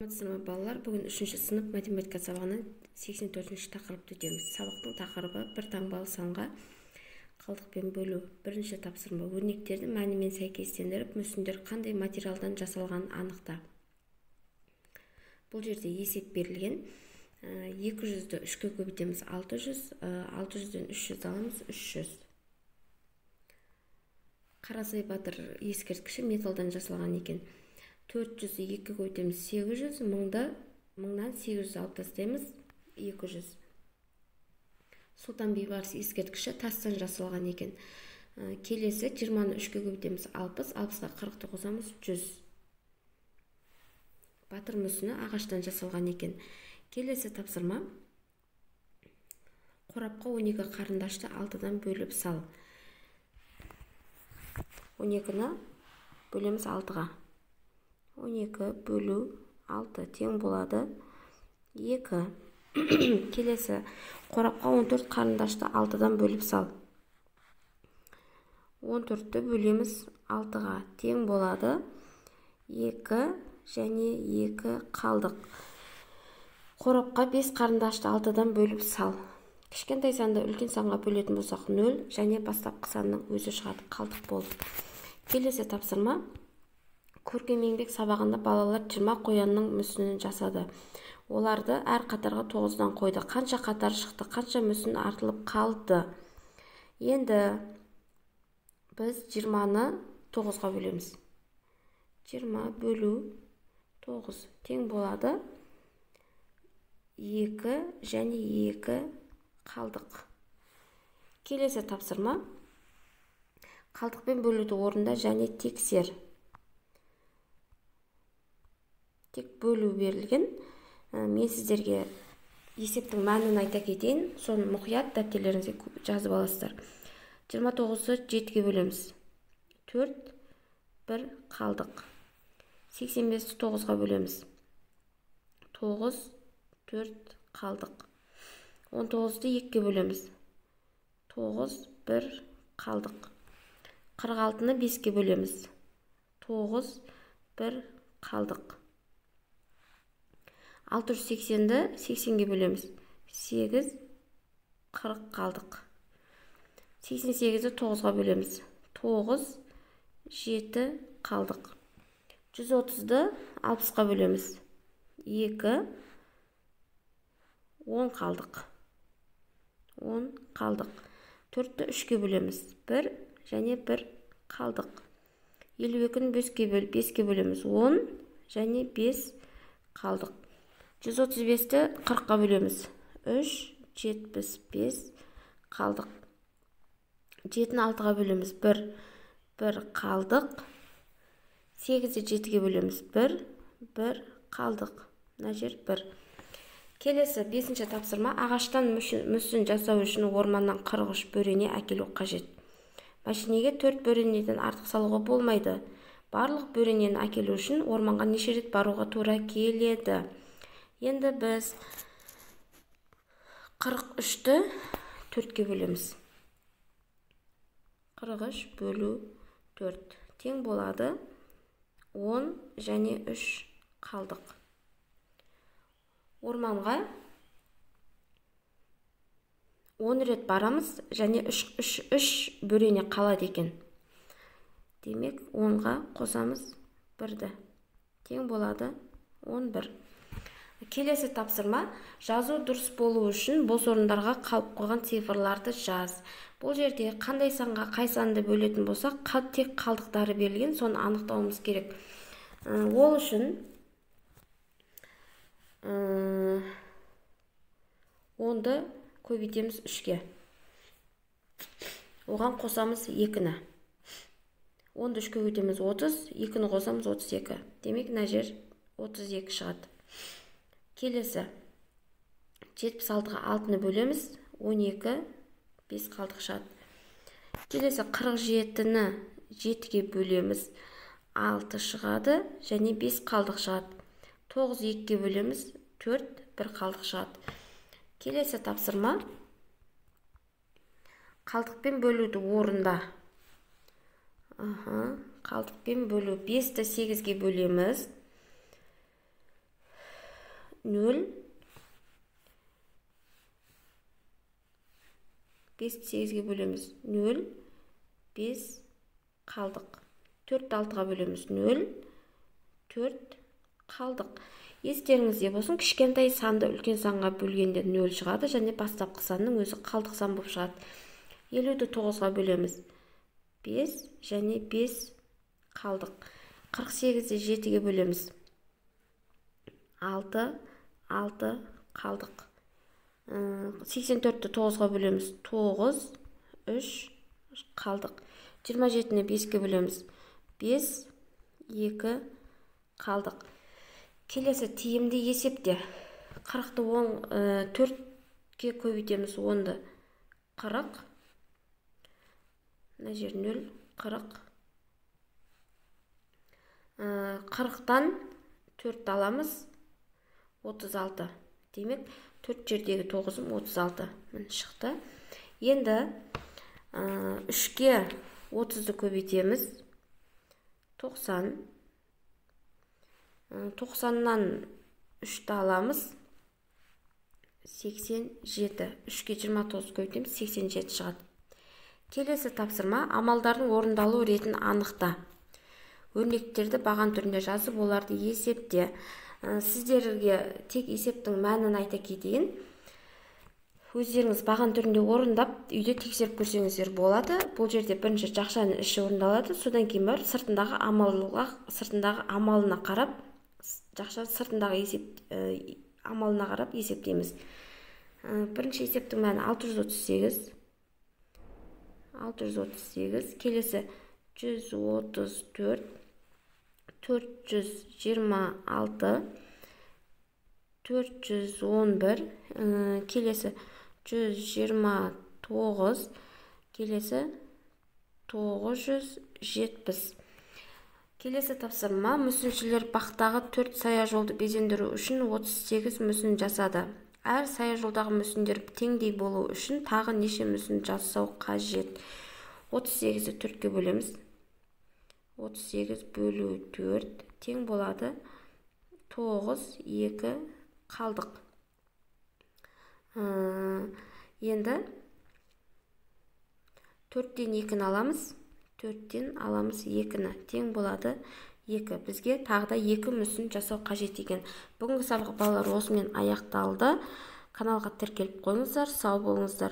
Саламатсыздар балалар, бүгін 3-ші сынып математика сабағының 84-ші тақырыпты өтеміз. Сабақтың тақырыбы бір таңбалы санға қалдықпен бөлу. Бірінші тапсырма: өрнектерді мәнімен сәйкестендіріп, мүсіндер қандай материалдан жасалғанын анықта. Бұл жерде есеп берілген. 200-ді 3-ке көбейтеміз 600, 600-ден 300 аламыз 300. Қарасай батыр ескерткіші металдан жасалған екен. 400-ді 2-ге көбейтеміз 800, 1000-нан 800 алып тастаймыз 200. Сұлтан бейбарыс ескерткіші тастан жасалған екен. Келесі 20-ны 3-ке көбейтеміз 60, 60-ға 40-ты қосамыз 100. Батыр мүсіні ағаштан жасалған екен. Келесі тапсырма: қорапқа 12 қарындашты 6-дан бөліп сал. 12-ні бөлеміз 6-ға. 12 бөлу 6 тең болады 2. Келесі: қорапқа 14 қарындашты 6-дан бөліп сал. 14-ті бөлеміз 6-ға тең болады 2 және 2 қалдық. Қорапқа 5 қарындашты 6-дан бөліп сал. Кішкентай санды үлкен санға бөлетін болсақ 0 және бастапқы санның өзі шығады, қалдық болып. Келесі тапсырма: көркем еңбек сабағында балалар 20 қоянның мүсінін жасады. Оларды әр қатарға 9-дан қойды. Қанша қатар шықты, қанша мүсін артылып қалды? Енді біз 20-ны 9-ға бөлеміз. 20 бөлу 9 тең болады 2 және 2 қалдық. Келесі тапсырма: қалдықпен бөлуді орында және тексер. Тек бөлу берілген. Мен сіздерге есептің мәнін айта кетейін, соны мұқият дәптерлеріңізге жазып аласыздар. 29-ды 7-ге бөлеміз 4, 1 қалдық. 85-ті 9-ға бөлеміз 9, 4 қалдық. 19-ды 2-ге бөлеміз 9, 1 қалдық. 46-ны 5-ге бөлеміз 9, 1 қалдық. 680-ді 80-ге бөлеміз 8, 40 қалдық. 88-ді 9-ға бөлеміз 9, 7 қалдық. 130-ды 60-ға бөлеміз 2, 10 қалдық. 10 қалдық. 4-ті 3-ке бөлеміз 1 және 1 қалдық. 52-ні 5-ке бөлеміз 10 және 5 қалдық. 135-ті 40-қа бөлеміз 3, 75 қалдық. 7-ні 6-ға бөлеміз 1, 1 қалдық. 8-ді 7-ге бөлеміз 1, 1 қалдық. Мына жер 1. Келесі 5-ші тапсырма: ағаштан мүсін жасау үшін орманнан 43 бөрене әкелу қажет. Машинеге 4 бөренеден артық салуға болмайды. Барлық бөренені әкелу үшін орманға неше рет баруға тура келеді? Енді біз 43-ті 4-ке бөлеміз. 43 бөлу 4 тең болады 10 және 3 қалдық. Орманға 10 рет барамыз және 3 бөрене қалады екен. Демек 10-ға қосамыз 1-ді. Тең болады 11. Келесі тапсырма: жазу дұрыс болу үшін бос орындарға қалып қойған цифрларды жаз. Бұл жерде қандай санға қай санды бөлетін болсақ, тек қалдықтары берілген, соны анықтауымыз керек. Ол үшін 10-ды көбейтеміз 3-ке. Оған қосамыз 2-ні. 10-ды 3-ке көбейтеміз 30, 2-ні қосамыз 32. Демек, мына жер 32 шығады. Келесі 76-ға 6-ны бөлеміз 12, 5 қалдық шығады. Келесі 47-ні 7-ге бөлеміз 6 шығады және 5 қалдық шығады. 9 2-ге бөлеміз 4, 1 қалдық шығады. Келесі тапсырма: қалдықпен бөлуді орында. Қалдықпен бөлу 5-ті 8-ге бөлеміз 0. 5-ті 8-ге бөлеміз 0. 5 қалдық. 4-ті 6-ға бөлеміз 0. 4 қалдық. Естеріңізде болсын, кішкентай санды үлкен санға бөлгенде 0 шығады, және бастапқы санның өзі қалдық сан болып шығады. 50-ті 9-ға бөлеміз 5 және 5 қалдық. 48-ті 7-ге бөлеміз 6 қалдық. 84-ті 9-ға бөлеміз 9 3 қалдық. 27-ні 5-ге бөлеміз 5 2 қалдық. Келесі тиімді есепте 40-ты 4-ке көбейтеміз 10-ды 40. Мына жер 0 40. 40-тан 4 аламыз 36. Демек 4 жердегі 9-ым 36. Міне шықты. Енді 3-ке 30-ды көбейтеміз 90. 90-нан 3-ті аламыз 87. 3-ке 29 көбейтеміз 87 шығады. Келесі тапсырма: амалдардың орындалу ретін анықта. Өрнектерді баған түрінде жазып, оларды есепте. Сіздерге тек есептің мәнін айта кетейін. Өздеріңіз баған түрінде орындап, үйде тексеріп көрсеңіздер болады. Бұл жерде бірінші жақшаның іші орындалады, содан кейін барып сыртындағы амалына қарап, жақша сыртындағы амалына қарап есептейміз. Бірінші есептің мәні 638. Келесі 134, 426, 411, келесі 129, келесі 970. Келесі тапсырма: мүсіншілер бақтағы 4 сая жолды безендіру үшін 38 мүсін жасады. Әр сая жолдағы мүсіндер теңдей болу үшін тағы неше мүсін жасау қажет? 38-ді 4-ке бөлеміз. 38 бөлу 4 тең болады 9 2 қалдық. Енді 4-тен 2-ні аламыз. 4-тен аламыз 2-ні. Тең болады 2. Бізге тағы да 2 мүсін жасау қажет екен. Бүгінгі сабақ балалар осымен аяқталды. Каналға тіркеліп қойыңыздар. Сау болыңыздар.